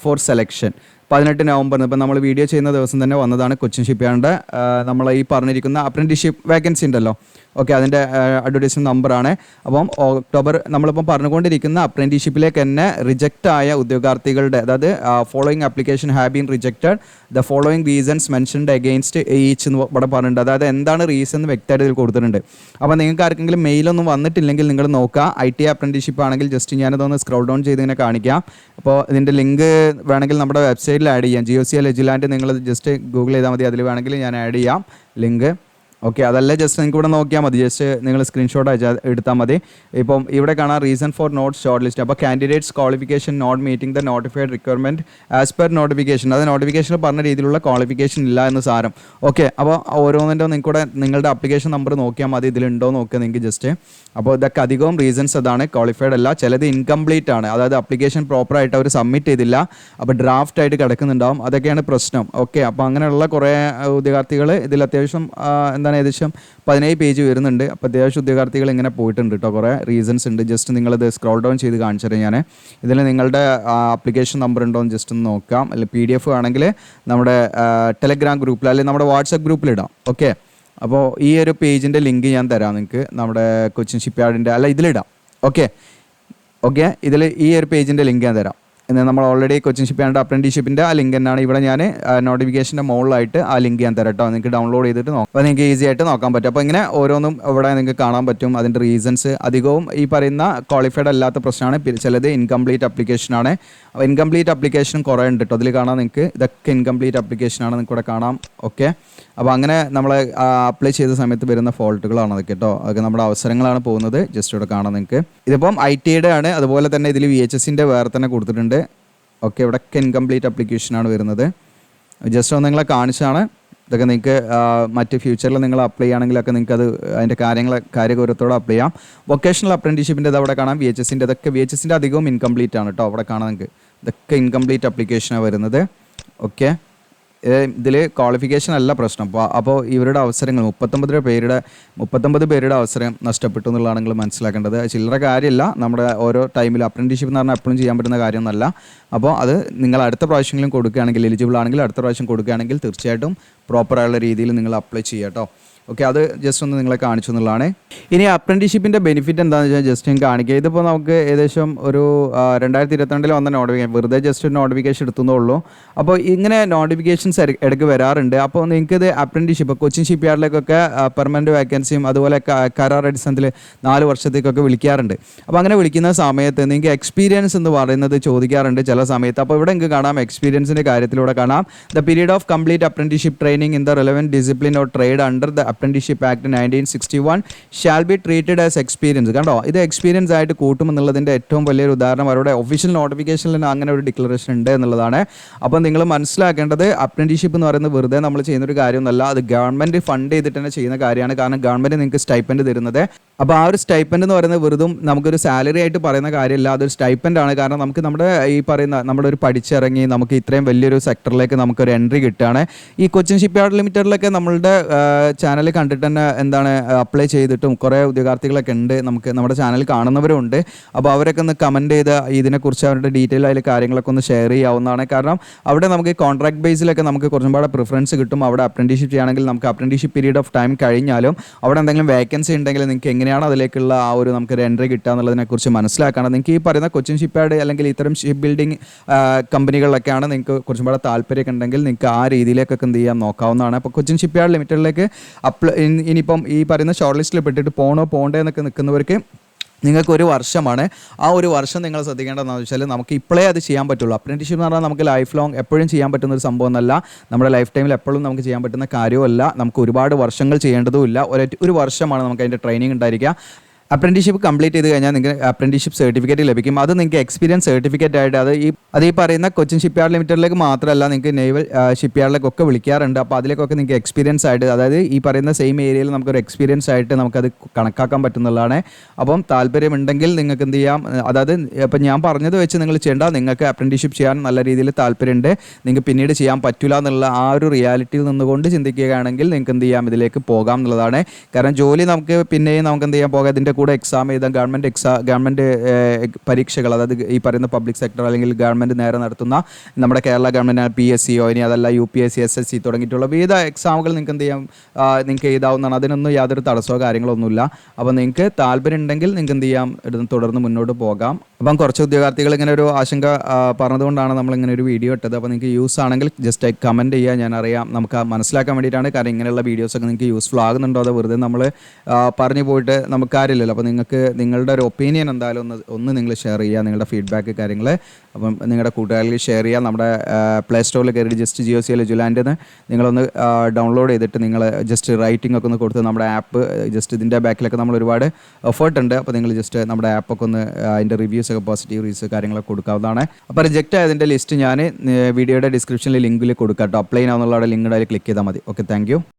for selection 18 നവംബറിന്. ഇപ്പം നമ്മൾ വീഡിയോ ചെയ്യുന്ന ദിവസം തന്നെ വന്നതാണ് കൊച്ചിൻ ഷിപ്പ്യാർഡിൻ്റെ നമ്മൾ ഈ പറഞ്ഞിരിക്കുന്ന അപ്രന്റീസ്ഷിപ്പ് വേക്കൻസി ഉണ്ടല്ലോ. ഓക്കെ, അതിൻ്റെ അഡ്വർടൈസ്മെൻറ്റ് നമ്പറാണ്. അപ്പം ഒക്ടോബർ നമ്മളിപ്പം പറഞ്ഞുകൊണ്ടിരിക്കുന്ന അപ്രന്റീസ്ഷിപ്പിലേക്ക് തന്നെ റിജക്റ്റ് ആയ ഉദ്യോഗാർത്ഥികളുടെ, അതായത് following application have been rejected the following reasons mentioned against each എന്ന് ഇവിടെ പറഞ്ഞിട്ടുണ്ട്. അതായത് എന്താണ് റീസൺ എന്ന് വ്യക്തമായിട്ട് ഇതിൽ കൊടുത്തിട്ടുണ്ട്. അപ്പോൾ നിങ്ങൾക്ക് ആർക്കെങ്കിലും മെയിലൊന്നും വന്നിട്ടില്ലെങ്കിൽ നിങ്ങൾ നോക്കുക. IT അപ്രന്റീസ്ഷിപ്പ് ആണെങ്കിൽ ജസ്റ്റ് ഞാനതൊന്ന് സ്ക്രോൾ ഡൗൺ ചെയ്ത് ഇങ്ങനെ കാണിക്കാം. അപ്പോൾ ഇതിൻ്റെ ലിങ്ക് വേണമെങ്കിൽ നമ്മുടെ വെബ്സൈറ്റിൽ ആഡ് ചെയ്യാം. GOCL എജുലാൻഡ് നിങ്ങൾ ജസ്റ്റ് ഗൂഗിൾ ചെയ്താൽ മതി, അതിൽ വേണമെങ്കിൽ ഞാൻ ആഡ് ചെയ്യാം ലിങ്ക്. ഓക്കെ, അതല്ല ജസ്റ്റ് നിങ്ങൾക്ക് ഇവിടെ നോക്കിയാൽ മതി. ജസ്റ്റ് നിങ്ങൾ സ്ക്രീൻഷോട്ട് അയച്ചാൽ എടുത്താൽ മതി. ഇപ്പം ഇവിടെ കാണാം reason for not short list. അപ്പോൾ candidates qualification not meeting the notified requirement as per notification. അത് നോട്ടിഫിക്കേഷനിൽ പറഞ്ഞ രീതിയിലുള്ള ക്വാളിഫിക്കേഷൻ ഇല്ല എന്ന് സാരം. ഓക്കെ, അപ്പോൾ ഓരോന്നിൻ്റെ നിങ്ങൾക്കൂടെ നിങ്ങളുടെ അപ്ലിക്കേഷൻ നമ്പർ നോക്കിയാൽ മതി, ഇതിലുണ്ടോ നോക്കുക നിങ്ങൾക്ക് ജസ്റ്റ്. അപ്പോൾ ഇതൊക്കെ അധികവും റീസൺസ് അതാണ്, ക്വാളിഫൈഡ് അല്ല. ചിലത് ഇൻകംപ്ലീറ്റ് ആണ്, അതായത് അപ്ലിക്കേഷൻ പ്രോപ്പറായിട്ട് അവർ സബ്മിറ്റ് ചെയ്തില്ല, അപ്പോൾ ഡ്രാഫ്റ്റ് ആയിട്ട് കിടക്കുന്നുണ്ടാവും, അതൊക്കെയാണ് പ്രശ്നം. ഓക്കെ, അപ്പോൾ അങ്ങനെയുള്ള കുറേ ഉദ്യോഗാർത്ഥികൾ ഇതിൽ അത്യാവശ്യം എന്താണ് ഏകദേശം 17 പേജ് വരുന്നുണ്ട്. അപ്പോൾ അത്യാവശ്യം ഉദ്യോഗാർത്ഥികൾ ഇങ്ങനെ പോയിട്ടുണ്ട് കേട്ടോ. കുറേ റീസൺസ് ഉണ്ട്. ജസ്റ്റ് നിങ്ങളത് സ്ക്രോൾ ഡൗൺ ചെയ്ത് കാണിച്ചു തരാം ഞാൻ. ഇതിൽ നിങ്ങളുടെ ആപ്ലിക്കേഷൻ നമ്പർ ഉണ്ടോ എന്ന് ജസ്റ്റ് ഒന്ന് നോക്കാം. അല്ലെങ്കിൽ PDF ആണെങ്കിൽ നമ്മുടെ ടെലഗ്രാം ഗ്രൂപ്പിൽ അല്ലെങ്കിൽ നമ്മുടെ വാട്സപ്പ് ഗ്രൂപ്പിലിടാം. ഓക്കെ, അപ്പോൾ ഈ ഒരു പേജിൻ്റെ ലിങ്ക് ഞാൻ തരാം നിങ്ങൾക്ക്, നമ്മുടെ കൊച്ചിൻ ഷിപ്പ്യാർഡിൻ്റെ അല്ല ഇതിലിടാം. ഓക്കെ, ഇതിൽ ഈ ഒരു പേജിൻ്റെ ലിങ്ക് ഞാൻ തരാം. എന്നാൽ നമ്മൾ ഓൾറെഡി കൊച്ചിൻ ഷിപ്പ്യാർഡ് അപ്രന്റീഷിപ്പിൻ്റെ ആ ലിങ്ക് തന്നെയാണ് ഇവിടെ ഞാൻ നോട്ടിഫിക്കേഷൻ്റെ മുകളിലായിട്ട് ആ ലിങ്ക് ഞാൻ തരാം കേട്ടോ. നിങ്ങൾക്ക് ഡൗൺലോഡ് ചെയ്തിട്ട് നോക്കാം, അപ്പോൾ നിങ്ങൾക്ക് ഈസി ആയിട്ട് നോക്കാൻ പറ്റും. അപ്പോൾ ഇങ്ങനെ ഓരോന്നും ഇവിടെ നിങ്ങൾക്ക് കാണാൻ പറ്റും. അതിൻ്റെ റീസൺസ് അധികവും ഈ പറയുന്ന ക്വാളിഫൈഡ് അല്ലാത്ത പ്രശ്നമാണ്. ചിലത് ഇൻകംപ്ലീറ്റ് ആപ്ലിക്കേഷനാണ്. അപ്പോൾ ഇൻകംപ്ലീറ്റ് ആപ്ലിക്കേഷൻ കുറേ ഉണ്ട് കേട്ടോ. അതിൽ കാണാം നിങ്ങൾക്ക്, ഇതൊക്കെ ഇൻകംപ്ലീറ്റ് ആപ്ലിക്കേഷനാണ്, നിങ്ങൾക്ക് ഇവിടെ കാണാം. ഓക്കെ, അപ്പോൾ അങ്ങനെ നമ്മൾ അപ്ലൈ ചെയ്ത സമയത്ത് വരുന്ന ഫോൾട്ടുകളാണ് അതൊക്കെ കേട്ടോ. അതൊക്കെ നമ്മുടെ അവസരങ്ങളാണ് പോകുന്നത്. ജസ്റ്റ് ഇവിടെ കാണാം നിങ്ങൾക്ക്. ഇതിപ്പം ITയുടെ ആണ്. അതുപോലെ തന്നെ ഇതിൽ VHSൻ്റെ വേറെ തന്നെ കൊടുത്തിട്ടുണ്ട്. ഓക്കെ, ഇവിടെയൊക്കെ ഇൻകംപ്ലീറ്റ് ആപ്ലിക്കേഷനാണ് വരുന്നത്. ജസ്റ്റ് ഒന്ന് നിങ്ങളെ കാണിച്ചാണ്. ഇതൊക്കെ നിങ്ങൾക്ക് മറ്റ് ഫ്യൂച്ചറിൽ നിങ്ങൾ അപ്ലൈ ചെയ്യുകയാണെങ്കിലൊക്കെ നിങ്ങൾക്ക് അത് അതിൻ്റെ കാര്യഗൗരവത്തോടെ അപ്ലൈ ചെയ്യാം. വൊക്കേഷണൽ അപ്രന്റീഷിപ്പിൻ്റെ അവിടെ കാണാം. VHSൻ്റെ ഇതൊക്കെ VHSൻ്റെ അധികവും ഇൻകംപ്ലീറ്റ് ആണ് കേട്ടോ. അവിടെ കാണാം നിങ്ങൾക്ക്, ഇതൊക്കെ ഇൻകംപ്ലീറ്റ് ആപ്ലിക്കേഷനാണ് വരുന്നത്. ഓക്കെ, ഇതിൽ ക്വാളിഫിക്കേഷൻ അല്ല പ്രശ്നം. അപ്പോൾ ഇവരുടെ അവസരങ്ങൾ 39 പേരുടെ അവസരം നഷ്ടപ്പെട്ടു എന്നുള്ളതാണ് നിങ്ങൾ മനസ്സിലാക്കേണ്ടത്. ചില്ലറ കാര്യമില്ല. നമ്മുടെ ഓരോ ടൈമിൽ അപ്രന്റീഷിപ്പ് എന്ന് പറഞ്ഞാൽ എപ്പോഴും ചെയ്യാൻ പറ്റുന്ന കാര്യമൊന്നുമല്ല. അപ്പോൾ അത് നിങ്ങൾ അടുത്ത പ്രാവശ്യങ്ങളും കൊടുക്കുകയാണെങ്കിൽ, എലിജിബിൾ ആണെങ്കിൽ അടുത്ത പ്രാവശ്യം കൊടുക്കുകയാണെങ്കിൽ തീർച്ചയായിട്ടും പ്രോപ്പറായുള്ള രീതിയിൽ നിങ്ങൾ അപ്ലൈ ചെയ്യുക കേട്ടോ. ഓക്കെ, അത് ജസ്റ്റ് ഒന്ന് നിങ്ങളെ കാണിച്ചു എന്നുള്ളതാണ്. ഇനി അപ്രന്റീഷിപ്പിൻ്റെ ബെനിഫിറ്റ് എന്താണെന്ന് വെച്ചാൽ ജസ്റ്റ് ഞാൻ കാണിക്കുക. ഇതിപ്പോൾ നമുക്ക് ഏകദേശം ഒരു 2022 വന്ന നോട്ടിഫിക്കേഷൻ, വെറുതെ ജസ്റ്റ് ഒരു നോട്ടിഫിക്കേഷൻ എടുത്തുന്നേ ഉള്ളൂ. അപ്പോൾ ഇങ്ങനെ നോട്ടിഫിക്കേഷൻസ് ഇടയ്ക്ക് വരാറുണ്ട്. അപ്പോൾ നിങ്ങൾക്കിത് അപ്രന്റീഷിപ്പ് കൊച്ചിൻ ഷിപ്പ്യാർഡിലേക്കൊക്കെ പെർമനൻറ്റ് വേക്കൻസിയും അതുപോലെ കരാർ അടിസ്ഥാനത്തിൽ 4 വർഷത്തേക്കൊക്കെ വിളിക്കാറുണ്ട്. അപ്പോൾ അങ്ങനെ വിളിക്കുന്ന സമയത്ത് നിങ്ങൾക്ക് എക്സ്പീരിയൻസ് എന്ന് പറയുന്നത് ചോദിക്കാറുണ്ട് ചില സമയത്ത്. അപ്പോൾ ഇവിടെ നിങ്ങൾക്ക് കാണാം എക്സ്പീരിയൻസിൻ്റെ കാര്യത്തിലൂടെ കാണാം, the period of complete apprenticeship training in the relevant discipline or trade under the apprenticeship act 1961 shall be treated as experience. കണ്ടോ, ഇത് എക്സ്പീരിയൻസ് ആയിട്ട് കൂട്ടുമെന്നുള്ളതിൻ്റെ ഏറ്റവും വലിയൊരു ഉദാഹരണം അവരുടെ ഒഫീഷ്യൽ നോട്ടിഫിക്കേഷനിൽ അങ്ങനെ ഒരു ഡിക്ലറേഷൻ ഉണ്ട് എന്നുള്ളതാണ്. അപ്പോൾ നിങ്ങൾ മനസ്സിലാക്കേണ്ടത് അപ്രന്റീഷിപ്പ് എന്ന് പറയുന്നത് വെറുതെ നമ്മൾ ചെയ്യുന്നൊരു കാര്യമൊന്നുമല്ല. അത് ഗവൺമെൻറ് ഫണ്ട് ചെയ്തിട്ട് തന്നെ ചെയ്യുന്ന കാര്യമാണ്. കാരണം ഗവൺമെൻറ് നിങ്ങൾക്ക് സ്റ്റൈപ്പൻഡ് തരുന്നത്. അപ്പോൾ ആ ഒരു സ്റ്റൈപ്പൻഡ് എന്ന് പറയുന്നത് വെറുതും നമുക്കൊരു സാലറി ആയിട്ട് പറയുന്ന കാര്യമല്ല, അതൊരു സ്റ്റൈപ്പൻഡാണ്. കാരണം നമുക്ക് നമ്മുടെ ഈ പറയുന്ന നമ്മുടെ ഒരു പഠിച്ചിറങ്ങി നമുക്ക് ഇത്രയും വലിയൊരു സെക്ടറിലേക്ക് നമുക്കൊരു എൻട്രി കിട്ടുകയാണ്. ഈ കൊച്ചിൻ ഷിപ്പ്യാർഡ് ലിമിറ്റഡിലൊക്കെ നമ്മളുടെ ചാനൽ കണ്ടിട്ട് തന്നെ എന്താണ് അപ്ലൈ ചെയ്തിട്ടും കുറേ ഉദ്യോഗാർത്ഥികളൊക്കെ ഉണ്ട്, നമുക്ക് നമ്മുടെ ചാനൽ കാണുന്നവരുണ്ട്. അപ്പോൾ അവരൊക്കെ ഒന്ന് കമൻറ്റ് ചെയ്ത് ഇതിനെക്കുറിച്ച് അവരുടെ ഡീറ്റെയിൽ ആയ കാര്യങ്ങളൊക്കെ ഒന്ന് ഷെയർ ചെയ്യാവുന്നതാണ്. കാരണം അവിടെ നമുക്ക് കോൺട്രാക്ട് ബേസിലൊക്കെ നമുക്ക് കുറച്ചും കൂടെ പ്രിഫറൻസ് കിട്ടും. അവിടെ അപ്രന്റീഷിപ്പ് ചെയ്യുകയാണെങ്കിൽ നമുക്ക് അപ്രന്റീഷിപ്പ് പീരീഡ് ഓഫ് ടൈം കഴിഞ്ഞാലും അവിടെ എന്തെങ്കിലും വേക്കൻസി ഉണ്ടെങ്കിൽ നിങ്ങൾക്ക് എങ്ങനെയാണ് അതിലേക്കുള്ള ആ ഒരു നമുക്കൊരു എൻട്രി കിട്ടുക എന്നുള്ളതിനെക്കുറിച്ച് മനസ്സിലാക്കണം. നിങ്ങൾക്ക് ഈ പറയുന്ന കൊച്ചിൻ ഷിപ്പ്യാർഡ് അല്ലെങ്കിൽ ഇത്തരം ഷിപ്പ് ബിൽഡിംഗ് കമ്പനികളിലൊക്കെയാണ് നിങ്ങൾക്ക് കുറച്ചും കൂടെ താല്പര്യമൊക്കെ ഉണ്ടെങ്കിൽ നിങ്ങൾക്ക് ആ രീതിയിലേക്കൊക്കെ എന്ത് ചെയ്യാൻ നോക്കാവുന്നതാണ്. അപ്പോൾ കൊച്ചിൻ ഷിപ്പ്യാർഡ് ലിമിറ്റഡിലേക്ക് ഇനിയിപ്പം ഈ പറയുന്ന ഷോർട്ട് ലിസ്റ്റിൽ പെട്ടിട്ട് പോണ്ടേ എന്നൊക്കെ നിൽക്കുന്നവർക്ക് നിങ്ങൾക്ക് ഒരു വർഷമാണ്. ആ ഒരു വർഷം നിങ്ങൾ ശ്രദ്ധിക്കേണ്ടതെന്ന് വെച്ചാൽ നമുക്ക് ഇപ്പോഴേ അത് ചെയ്യാൻ പറ്റുള്ളൂ. അപ്രന്റീഷിപ്പ് എന്ന് പറഞ്ഞാൽ നമുക്ക് ലൈഫ് ലോങ് എപ്പോഴും ചെയ്യാൻ പറ്റുന്ന ഒരു സംഭവം എന്നല്ല. നമ്മുടെ ലൈഫ് ടൈമിൽ എപ്പോഴും നമുക്ക് ചെയ്യാൻ പറ്റുന്ന കാര്യമല്ല. നമുക്ക് ഒരുപാട് വർഷങ്ങൾ ചെയ്യേണ്ടതുമില്ല. ഒരു വർഷമാണ് നമുക്ക് അതിൻ്റെ ട്രെയിനിങ് ഉണ്ടായിരിക്കുക. അപ്രന്റീഷിപ്പ് കംപ്ലീറ്റ് ചെയ്ത് കഴിഞ്ഞാൽ നിങ്ങൾക്ക് അപ്രന്റീഷിപ്പ് സർട്ടിഫിക്കറ്റ് ലഭിക്കും. അത് നിങ്ങൾക്ക് എക്സ്പീരിയൻസ് സർട്ടിഫിക്കറ്റ് ആയിട്ട് അത് ഈ പറയുന്ന കൊച്ചിൻ ഷിപ്പ്യാർഡ് ലിമിറ്റഡിലേക്ക് മാത്രമല്ല, നിങ്ങൾക്ക് നേവൽ ഷിപ്പ്യാർഡിലേക്കൊക്കെ വിളിക്കാറുണ്ട്. അപ്പോൾ അതിലേക്കൊക്കെ നിങ്ങൾക്ക് എക്സ്പീരിയൻസ് ആയിട്ട്, അതായത് ഈ പറയുന്ന സെയിം ഏരിയയിൽ നമുക്കൊരു എക്സ്പീരിയൻസ് ആയിട്ട് നമുക്കത് കണക്കാക്കാൻ പറ്റുന്നതാണ്. അപ്പം താല്പര്യമുണ്ടെങ്കിൽ നിങ്ങൾക്ക് എന്ത് ചെയ്യാം, അതായത് ഇപ്പം ഞാൻ പറഞ്ഞത് വെച്ച് നിങ്ങൾ ചെയ്യേണ്ട, നിങ്ങൾക്ക് അപ്രന്റീഷിപ്പ് ചെയ്യാൻ നല്ല രീതിയിൽ താല്പര്യമുണ്ട്, നിങ്ങൾക്ക് പിന്നീട് ചെയ്യാൻ പറ്റില്ല എന്നുള്ള ആ ഒരു റിയാലിറ്റിയിൽ നിന്നുകൊണ്ട് ചിന്തിക്കുകയാണെങ്കിൽ നിങ്ങൾക്ക് എന്ത് ചെയ്യാം, ഇതിലേക്ക് പോകാം എന്നുള്ളതാണ്. കാരണം ജോലി നമുക്ക് പിന്നെയും നമുക്ക് എന്ത് ചെയ്യാൻ പോകാം, ഇതിൻ്റെ കൂടെ എക്സാം എഴുതാം. ഗവൺമെൻറ് പരീക്ഷകൾ, അതായത് ഈ പറയുന്ന പബ്ലിക് സെക്ടർ അല്ലെങ്കിൽ ഗവൺമെൻറ് നേരെ നടത്തുന്ന നമ്മുടെ കേരള ഗവൺമെൻറ് PSCയോ ഇനി അതല്ല UPSC SSC തുടങ്ങിയിട്ടുള്ള വിവിധ എക്സാമുകൾ നിങ്ങൾക്ക് എന്ത് ചെയ്യാം, നിങ്ങൾക്ക് എഴുതാവുന്നതാണ്. അതിനൊന്നും യാതൊരു തടസ്സമോ കാര്യങ്ങളൊന്നുമില്ല. അപ്പോൾ നിങ്ങൾക്ക് താല്പര്യം ഉണ്ടെങ്കിൽ നിങ്ങൾക്ക് എന്ത് ചെയ്യാം, തുടർന്ന് മുന്നോട്ട് പോകാം. അപ്പം കുറച്ച് ഉദ്യോഗാർത്ഥികൾ ഇങ്ങനെ ഒരു ആശങ്ക പറഞ്ഞതുകൊണ്ടാണ് നമ്മളിങ്ങനെ ഒരു വീഡിയോ ഇട്ടത്. അപ്പോൾ നിങ്ങൾക്ക് യൂസ് ആണെങ്കിൽ ജസ്റ്റ് കമൻറ്റ് ചെയ്യുക. ഞാൻ അറിയാം നമുക്ക് മനസ്സിലാക്കാൻ വേണ്ടിയിട്ടാണ്. കാരണം ഇങ്ങനെയുള്ള വീഡിയോസൊക്കെ നിങ്ങൾക്ക് യൂസ്ഫുൾ ആകുന്നുണ്ടോ, അതോ വെറുതെ നമ്മൾ പറഞ്ഞു പോയിട്ട് നമുക്ക് കാര്യമില്ലല്ലോ. ചെയ്തിട്ടില്ല. അപ്പോൾ നിങ്ങൾക്ക് നിങ്ങളുടെ ഒരു ഒപ്പീനിയൻ എന്തായാലും ഒന്ന് നിങ്ങൾ ഷെയർ ചെയ്യുക, നിങ്ങളുടെ ഫീഡ്ബാക്ക് കാര്യങ്ങൾ. അപ്പം നിങ്ങളുടെ കൂട്ടുകാരിൽ ഷെയർ ചെയ്യുക. നമ്മുടെ പ്ലേ സ്റ്റോറിൽ കയറി ജസ്റ്റ് JioCL എജുലാൻഡ് എന്ന് നിങ്ങളൊന്ന് ഡൗൺലോഡ് ചെയ്തിട്ട് നിങ്ങൾ ജസ്റ്റ് റൈറ്റിംഗ് ഒക്കെ ഒന്ന് കൊടുത്ത് നമ്മുടെ ആപ്പ് ജസ്റ്റ് ഇതിൻ്റെ ബാക്കിലൊക്കെ നമ്മൾ ഒരുപാട് എഫേർട്ട് ഉണ്ട്. അപ്പോൾ നിങ്ങൾ ജസ്റ്റ് നമ്മുടെ ആപ്പൊക്കെ ഒന്ന് അതിൻ്റെ റിവ്യൂസൊക്കെ പോസിറ്റീവ് റിവ്യൂസ് കാര്യങ്ങളൊക്കെ കൊടുക്കാവുന്നതാണ്. അപ്പോൾ റിജക്റ്റ് ആയതിൻ്റെ ലിസ്റ്റ് ഞാൻ വീഡിയോയുടെ ഡിസ്ക്രിപ്ഷനിൽ ലിങ്കിൽ കൊടുക്കാം കേട്ടോ. അപ്ലൈ ചെയ്യാവുന്നുള്ള ലിങ്ക് അതിൽ ക്ലിക്ക് ചെയ്താൽ മതി. Okay, thank you.